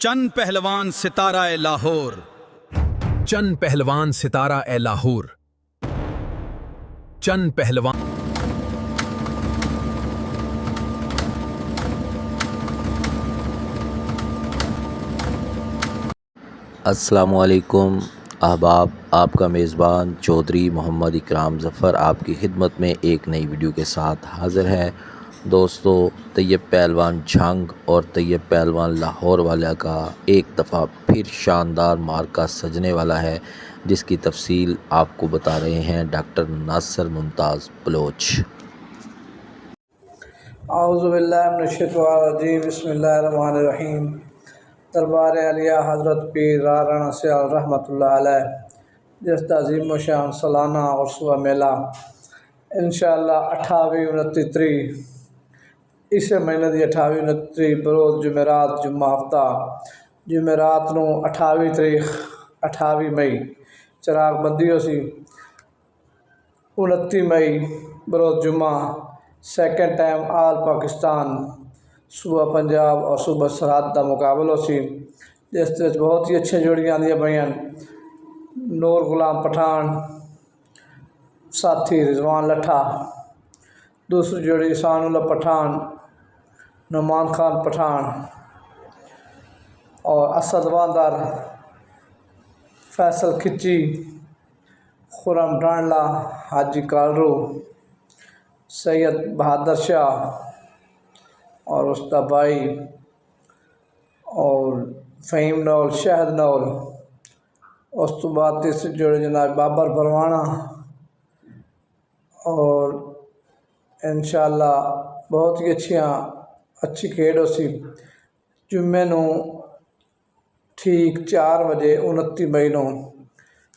چند پہلوان ستارہ لاہور، چند پہلوان ستارہ لاہور، چند پہلوان۔ السلام علیکم احباب، آپ کا میزبان چودھری محمد اکرام ظفر آپ کی خدمت میں ایک نئی ویڈیو کے ساتھ حاضر ہے۔ دوستو، طیب پہلوان جھنگ اور طیب پہلوان لاہور والا کا ایک دفعہ پھر شاندار مارکا سجنے والا ہے، جس کی تفصیل آپ کو بتا رہے ہیں ڈاکٹر ناصر ممتاز بلوچ۔ اعوذ باللہ من الشیطان الرجیم، بسم اللہ الرحمن الرحیم۔ دربار عالیہ حضرت پیر رانا سیال رحمۃ اللہ علیہ، جس عظیم و شان سالانہ اور صبح میلہ انشاءاللہ 28 29 اس مہینے کی 28 29 بروز جمعرات جمعہ ہفتہ جمعرات نو 28 تاریخ 28 مئی چراغ بندی ہو سی۔ 29 مئی بروز جمعہ سیکنڈ ٹائم آل پاکستان صوبہ پنجاب اور صوبہ سرحد کا مقابلہ سی، جس بہت ہی اچھے جوڑیاں آدیاں پئیاں۔ نور غلام پٹھان ساتھی رضوان لٹھا، دوسری جوڑی احسان اللہ پٹھان نعمان خان پٹھان، اور اسد واندر فیصل کھچی خرم ڈانڈلا حاجی کالرو سید بہادر شاہ اور استا بائی اور فہیم نول شہد نول۔ اس تو بعد تیسری جوڑی جناب بابر پروانہ، اور انشاءاللہ بہت ہی اچھی کھیڈ ہو سی۔ جمعے نو ٹھیک 4 بجے 29 مئی نو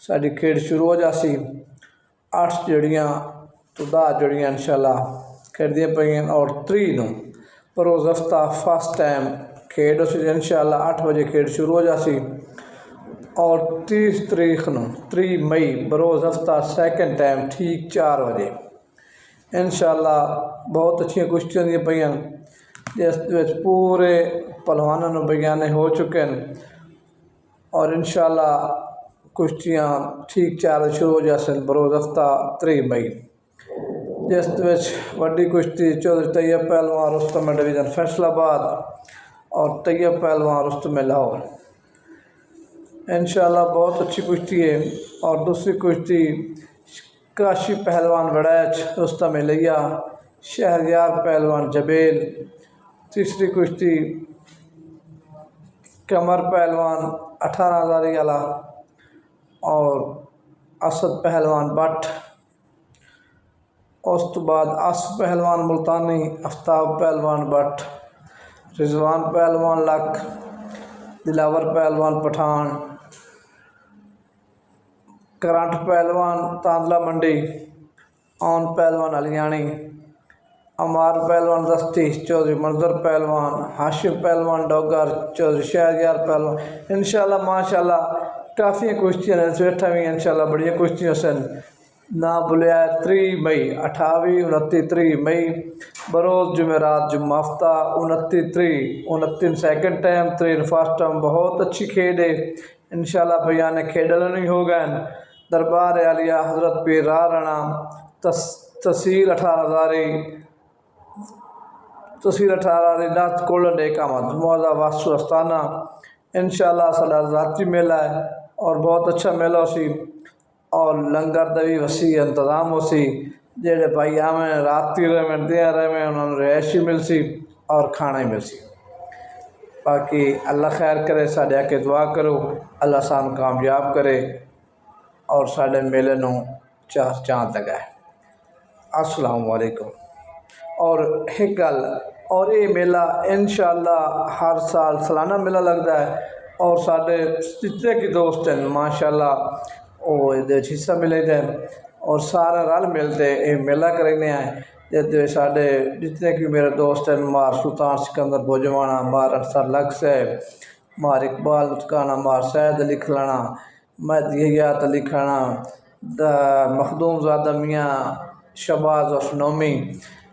ساری کھیڈ شروع ہو جاسی۔ 8 جڑیاں تو 10 جڑیاں انشاءاللہ کھیڈدیاں پئیاں، اور 3 نو بروز ہفتہ فرسٹ ٹائم کھیڈ ہو سی انشاءاللہ 8 بجے کھیڈ شروع ہو جاسی۔ اور 30 تاریخ نو 3 مئی بروز ہفتہ سیکنڈ ٹائم ٹھیک 4 بجے انشاءاللہ بہت اچھیاں کشتیاں دیا پئیاں، جس پورے پہلوانوں نے بیانے ہو چکے ہیں، اور انشاءاللہ کشتیاں ٹھیک 4 بجے شروع ہو جاسن بروز ہفتہ 3 مئی، جس وڈی کشتی چودھری طیب پہلوان رستم ڈویژن فیصل آباد اور طیب پہلوان رستم لاہور۔ انشاءاللہ بہت اچھی کشتی ہے۔ اور دوسری کشتی کاشی پہلوان وڑیچ رستم لیا شہریار پہلوان جبیل۔ تیسری کشتی قمر پہلوان 18,000 والا اور اسد پہلوان بٹ۔ اس تو بعد آصف پہلوان ملتانی، آفتاب پہلوان بٹ، رضوان پہلوان لکھ، دلاور پہلوان پٹھان، کرنٹ پہلوان تاندلہ منڈی، اون پہلوان علیانی، عمار پہلوان دستی، چودھری منظر پہلوان، ہاشم پہلوان ڈوگر، چودھری شہریار پہلوان۔ انشاءاللہ ماشاءاللہ کافی کشتیاں نے بیٹھا ہوئی، انشاءاللہ بڑی کشتیاں سن۔ نہ بھولیا 3 مئی 28 29 3 مئی بروز جمعرات جمعہ ہفتہ 29 سیکنڈ ٹائم 3 فرسٹ ٹائم۔ بہت اچھی کھیڈ ہے انشاءاللہ، بیانے کھیڈل نہیں ہو گئے۔ دربار عالیہ حضرت پیر رانا تحصیل 18 نات کولن ایک آمد موضع واسو استانہ۔ انشاءاللہ ساڈا ذاتی میلہ ہے اور بہت اچھا میلہ ہو سی، اور لنگر دا بھی وسیع انتظام ہو سی، جڑے بھائی آویں راتی رہیں دیاں رہیں انہوں نے رہائشی مل سی اور کھانا ہی مل سی۔ باقی اللہ خیر کرے، ساڈے کے دعا کرو اللہ سان کامیاب کرے اور ساڈے میلے نو چار چاند لگائے۔ السلام علیکم۔ اور ایک گل، اور یہ میلہ انشاءاللہ ہر سال سالانہ میلہ لگتا ہے، اور ساڈے جتنے کی دوست ہیں ماشاءاللہ وہ حصہ ملے دیں، اور سارا رل ملتے یہ میلہ کرنے ہیں۔ جیسے ساڈے جتنے کی میرے دوست ہیں، مار سلطان سکندر بوجوانا، مار انصر لگ صاحب، مار اقبال لٹکانا، مار سید علی کھلانا، مہدی حیات علی کھلانا، مخدوم زادہ میاں شہباز افنومی،